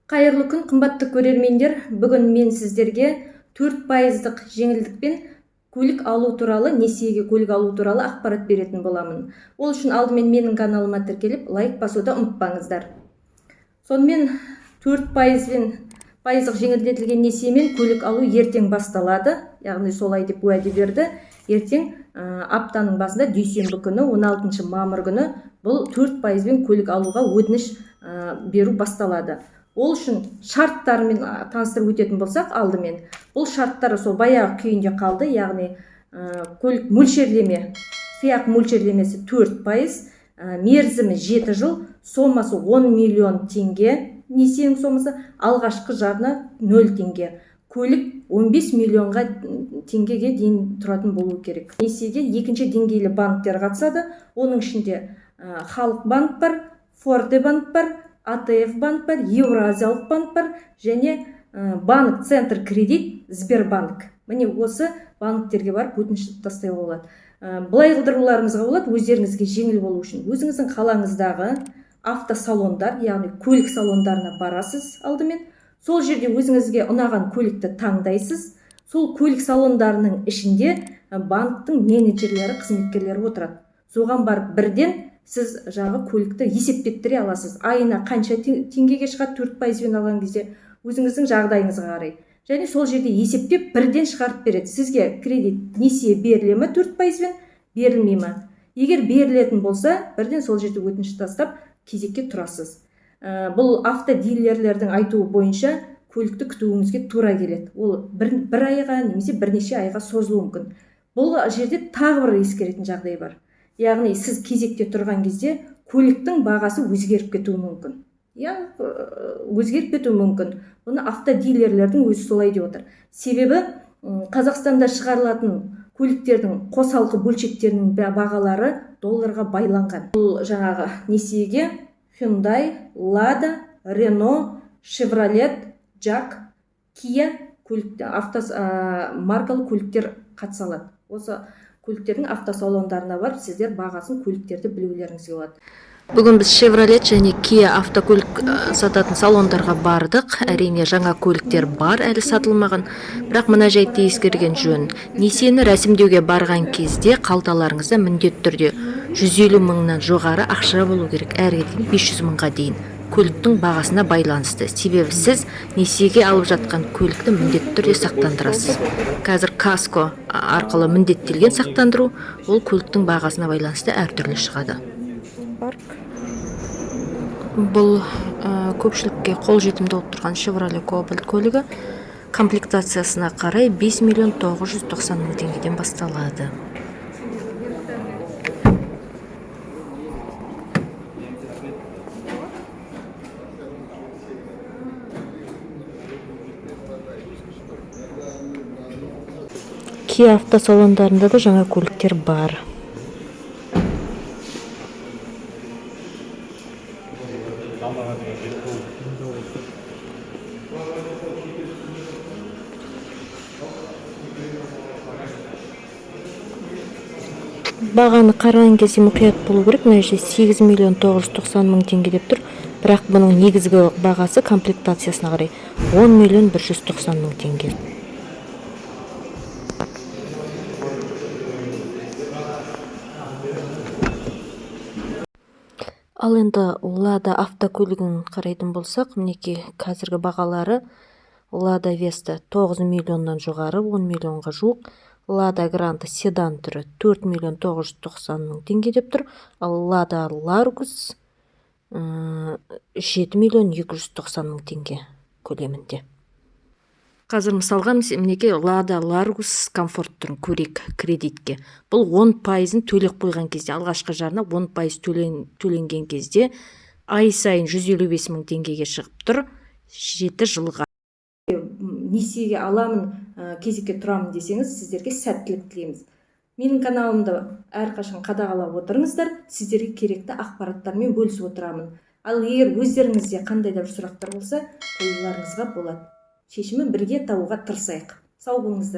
Қайырлы күн, қымбатты көрермендер. Бүгін мен сіздерге 4%-дық жеңілдікпен көлік алу туралы, несиеге көлік алу туралы ақпарат беретін боламын. Ол үшін алдымен менің каналыма тіркеліп, лайк басуды ұмытпаңыздар. Сонымен 4%-дық жеңілдетілген несиемен көлік алу ертең басталады. Яғни солай деп уәде берді. Ертең аптаның басында дүйсенбі күні 16 мамыр күні бұл 4%-бен көлік алуға өтініш беру басталады. Ол үшін шарттармен таныстырып өтетін болсақ, алдымен бұл шарттары сол баяғы күйінде қалды, яғни көлік мөлшерлеме, сыйақы мөлшерлемесі 4%, мерзімі 7 жыл, сомасы 10 миллион теңге, несиенің сомасы, алғашқы жарна 0 теңге. Көлік 15 миллионға теңгеге дейін тұратын болу керек. Несиеге екінші деңгейлі банктер қатысады. Оның ішінде Халық банк бар, Форте банк бар, АТФ банк бар, Еуразиялық банк бар, және банк Центр кредит, Сбербанк. Міне осы банктерге барып өтініш тастауға болады. Бұлай қылдыруларыңызға болады, өздеріңізге жеңіл болу үшін. Өзіңіздің қалаңыздағы автосалондар, яғни көлік салондарына барасыз алдымен. Сол жерде өзіңізге ұнаған көлікті таңдайсыз. Сол көлік салондарының ішінде банктың менеджерлері, қызметкерлері отырады. Соған барып бірден сіз жағы көлікті есептеттіре аласыз. Айына қанша теңгеге шығады 4%-бен алған кезде өзіңіздің жағдайыңызға қарай. Және сол жерде есептеп бірден шығарып береді. Сізге кредит несие беріле ме 4%-бен, берілмей ме? Егер берілетін болса, бірден сол жерде өтініш тастап кезекке тұрасыз. Бұл автодилерлердің айтуы бойынша көлікті күтуіңізге тура келеді. Ол бір айға немесе бірнеше айға созылуы мүмкін. Бұл жерде тағы бір ескеретін жағдай бар. Яғни сіз кезекте тұрған кезде көліктің бағасы өзгеріп кетуі мүмкін. Өзгеріп кетуі мүмкін. Бұны автодилерлердің өзі солай деп отыр. Себебі Қазақстанда шығарылатын көліктердің қосалқы бөлшектерінің бағалары долларға байланған. Бұл жаңағы несиеге Hyundai, Lada, Renault, Chevrolet, Jack, Kia маркалы көліктер қатыса алады. Осы көліктердің автосалондарына барып, сіздер бағасын көліктерді білулеріңізге болады. Бүгін біз Chevrolet және Kia автокөлік сататын салондарға бардық. Әрине жаңа көліктер бар, әлі сатылмаған. Бірақ мына жайтты ескерген жөн. Несиені рәсімдеуге барған кезде қалталарыңызда міндетті түрде 150 мыңнан жоғары ақша болу керек, әрі 500 мыңға дейін. Көліктің бағасына байланысты. Себебі сіз несиеге алып жатқан көлікті міндетті түрде сақтандырасыз. Қазір каско арқылы міндеттелген сақтандыру, ол көліктің бағасына байланысты әртүрлі шығады. Бұл көпшілікке қолжетімді болып тұрған Chevrolet Cobalt көлігі комплектациясына қарай 5 миллион 990 мың теңгеден басталады. Kia автосалондарында да жаңа көліктер бар. Бағаны қараған кезде мұқият болу керек. Мына жерде 8 миллион 990 мың теңге деп тұр. Бірақ бұның негізгі бағасы комплектациясына қарай 10 миллион 190 мың теңге. Ал енді Lada автокөлігін қарайтын болсақ, мінекей қазіргі бағалары Lada Vesta 9 миллионнан жоғары, 10 миллионға жуық. Lada Granta седан түрі 4 миллион 990 мың теңге деп тұр. Ал Lada Largus 7 миллион 290 мың теңге көлемінде. Қазір мысалға мінекей Lada Largus комфорт түрін көрейік кредитке. Бұл 10%-ын төлеп қойған кезде, алғашқы жарна 10% төленген кезде ай сайын 155 мың теңгеге шығып тұр, 7 жылға. Несиеге аламын, кезекке тұрамын десеңіз, сіздерге сәттілік тілейміз. Менің каналымды әрқашан қадағалап отырыңыздар, сіздерге керекті ақпараттармен бөлісіп отырамын. Ал егер өздеріңізде қандай да бір сұрақтар болса, қоюларыңызға болады. Шешімін бірге табуға тырысайық. Сау болыңыздар.